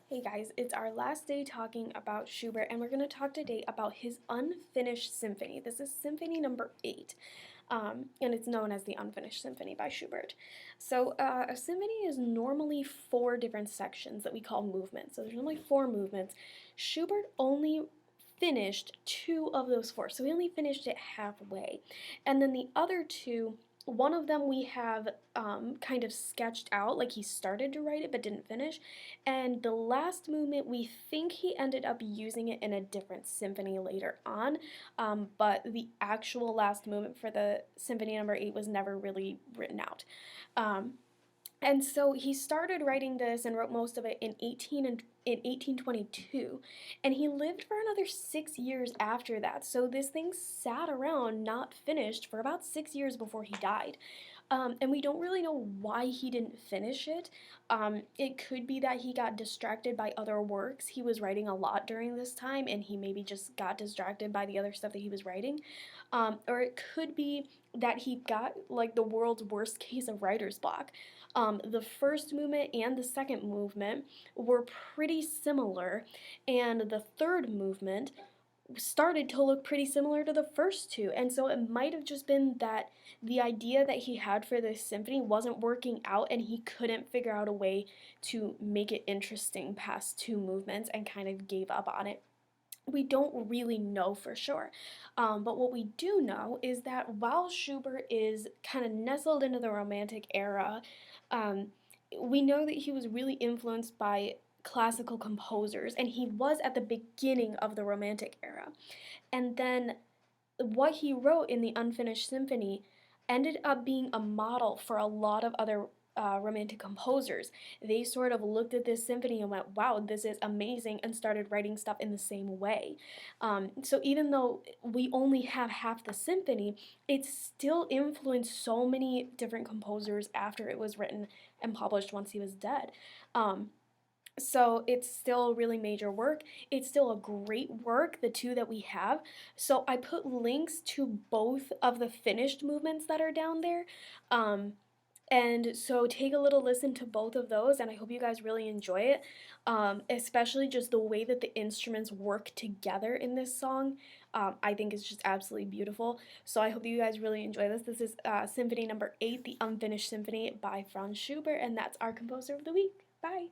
Hey guys, it's our last day talking about Schubert, and we're going to talk today about his unfinished symphony. This is Symphony number 8, and it's known as the Unfinished Symphony by Schubert. So, a symphony is normally 4 different sections that we call movements. So, there's normally 4 movements. Schubert only finished 2 of those 4, so he only finished it halfway. And then the other 2, one of them we have kind of sketched out, like he started to write it but didn't finish. And the last movement, we think he ended up using it in a different symphony later on, but the actual last movement for the Symphony number 8 was never really written out. And so he started writing this and wrote most of it in 1822, and he lived for another 6 years after that. So this thing sat around not finished for about 6 years before he died. And we don't really know why he didn't finish it. It could be that he got distracted by other works. He was writing a lot during this time, and he maybe just got distracted by the other stuff that he was writing. Or it could be that he got like the world's worst case of writer's block. The first movement and the second movement were pretty similar, and the third movement started to look pretty similar to the first two. And so it might have just been that the idea that he had for this symphony wasn't working out, and he couldn't figure out a way to make it interesting past 2 movements and kind of gave up on it. We don't really know for sure. But what we do know is that while Schubert is kind of nestled into the Romantic era, um, we know that he was really influenced by classical composers, and he was at the beginning of the Romantic era. And then what he wrote in the Unfinished Symphony ended up being a model for a lot of other Romantic composers. They sort of looked at this symphony and went, wow, this is amazing, and started writing stuff in the same way. So even though we only have half the symphony, it still influenced so many different composers after it was written and published once he was dead. So it's still really major work. It's still a great work, the 2 that we have. So I put links to both of the finished movements that are down there. And so take a little listen to both of those, and I hope you guys really enjoy it, especially just the way that the instruments work together in this song. I think is just absolutely beautiful. So I hope you guys really enjoy this. This is Symphony number 8, the Unfinished Symphony by Franz Schubert, and that's our composer of the week. Bye!